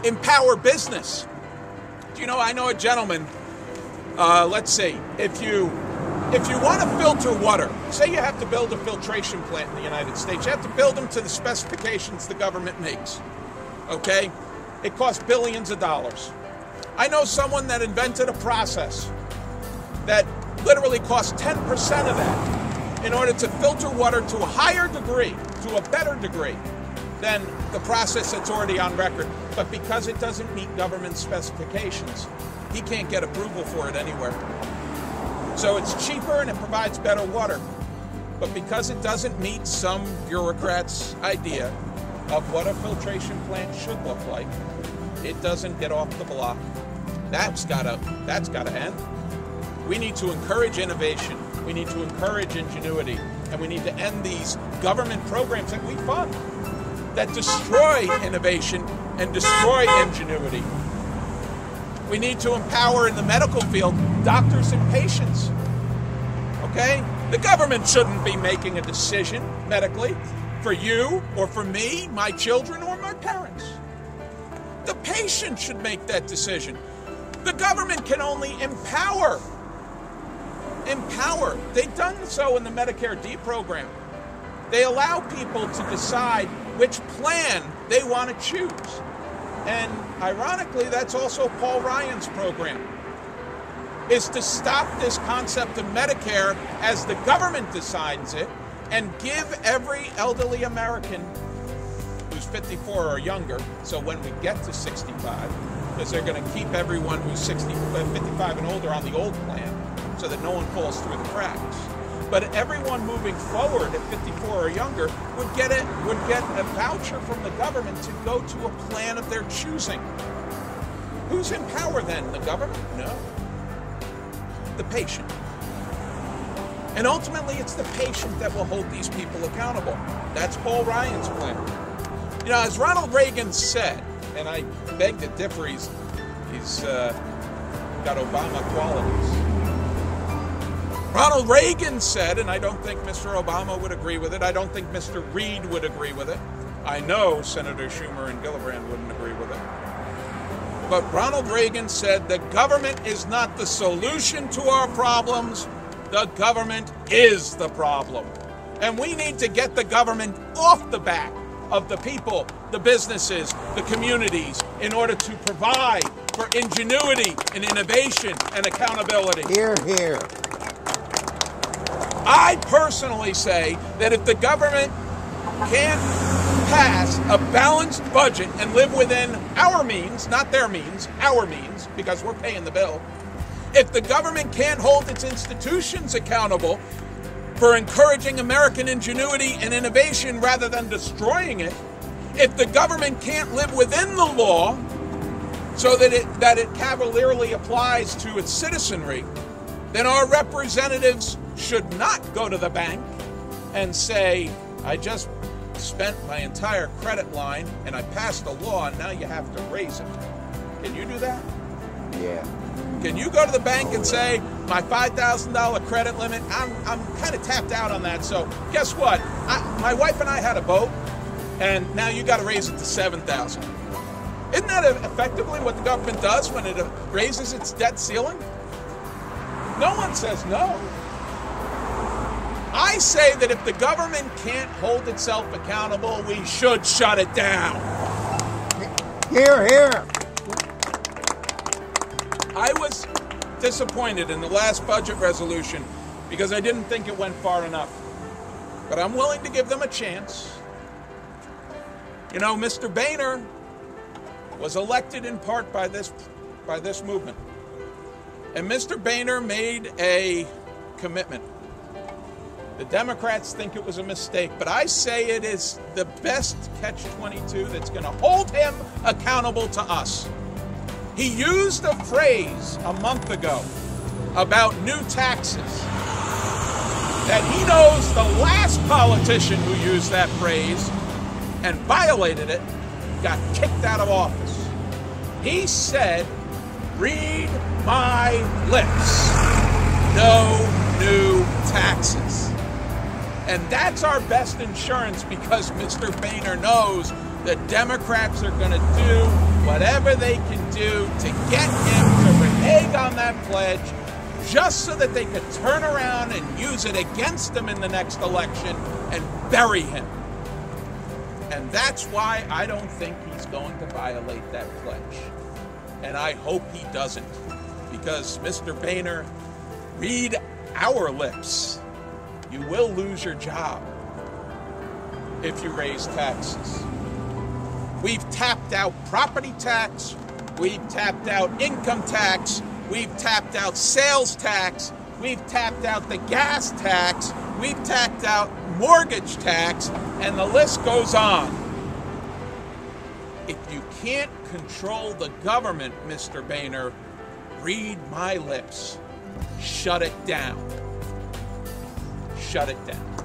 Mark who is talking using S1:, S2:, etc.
S1: empower business. You know, I know a gentleman, let's see, if you want to filter water, say you have to build a filtration plant in the United States, you have to build them to the specifications the government makes, okay? It costs billions of dollars. I know someone that invented a process that literally costs 10% of that in order to filter water to a higher degree, to a better degree than the process that's already on record. But because it doesn't meet government specifications, he can't get approval for it anywhere. So it's cheaper and it provides better water. But because it doesn't meet some bureaucrat's idea of what a filtration plant should look like, it doesn't get off the block. That's gotta end. We need to encourage innovation. We need to encourage ingenuity. And we need to end these government programs that we fund that destroy innovation and destroy ingenuity. We need to empower in the medical field doctors and patients. Okay? The government shouldn't be making a decision medically for you or for me, my children, or my parents. The patient should make that decision. The government can only empower. Empower. They've done so in the Medicare D program. They allow people to decide which plan they want to choose. And ironically, that's also Paul Ryan's program, is to stop this concept of Medicare as the government decides it and give every elderly American who's 54 or younger, so when we get to 65, because they're going to keep everyone who's 55 and older on the old plan so that no one falls through the cracks. But everyone moving forward at 54 or younger would get a voucher from the government to go to a plan of their choosing. Who's in power then? The government? No. The patient. And ultimately, it's the patient that will hold these people accountable. That's Paul Ryan's plan. You know, as Ronald Reagan said, and I beg to differ, he's got Obama qualities. Ronald Reagan said, and I don't think Mr. Obama would agree with it, I don't think Mr. Reid would agree with it, I know Senator Schumer and Gillibrand wouldn't agree with it, but Ronald Reagan said, the government is not the solution to our problems, the government is the problem. And we need to get the government off the back of the people, the businesses, the communities, in order to provide for ingenuity and innovation and accountability.
S2: Hear, hear.
S1: I personally say that if the government can't pass a balanced budget and live within our means, not their means, our means, because we're paying the bill, if the government can't hold its institutions accountable for encouraging American ingenuity and innovation rather than destroying it, if the government can't live within the law so that it cavalierly applies to its citizenry, then our representatives should not go to the bank and say, I just spent my entire credit line and I passed a law and now you have to raise it. Can you do that?
S2: Yeah.
S1: Can you go to the bank and say, my $5,000 credit limit, I'm kind of tapped out on that, so guess what? My wife and I had a boat, and now you got to raise it to $7,000. Isn't that effectively what the government does when it raises its debt ceiling? No one says no. I say that if the government can't hold itself accountable, we should shut it down.
S2: Hear, hear.
S1: I was disappointed in the last budget resolution because I didn't think it went far enough. But I'm willing to give them a chance. You know, Mr. Boehner was elected in part by this movement. And Mr. Boehner made a commitment. The Democrats think it was a mistake, but I say it is the best catch-22 that's going to hold him accountable to us. He used a phrase a month ago about new taxes that he knows the last politician who used that phrase and violated it got kicked out of office. He said, read my lips, no new taxes. And that's our best insurance because Mr. Boehner knows The Democrats are going to do whatever they can do to get him to renege on that pledge just so that they could turn around and use it against him in the next election and bury him. And that's why I don't think he's going to violate that pledge. And I hope he doesn't. Because, Mr. Boehner, read our lips. You will lose your job if you raise taxes. We've tapped out property tax. We've tapped out income tax. We've tapped out sales tax. We've tapped out the gas tax. We've tapped out mortgage tax. And the list goes on. If you can't control the government, Mr. Boehner, read my lips. Shut it down. Shut it down.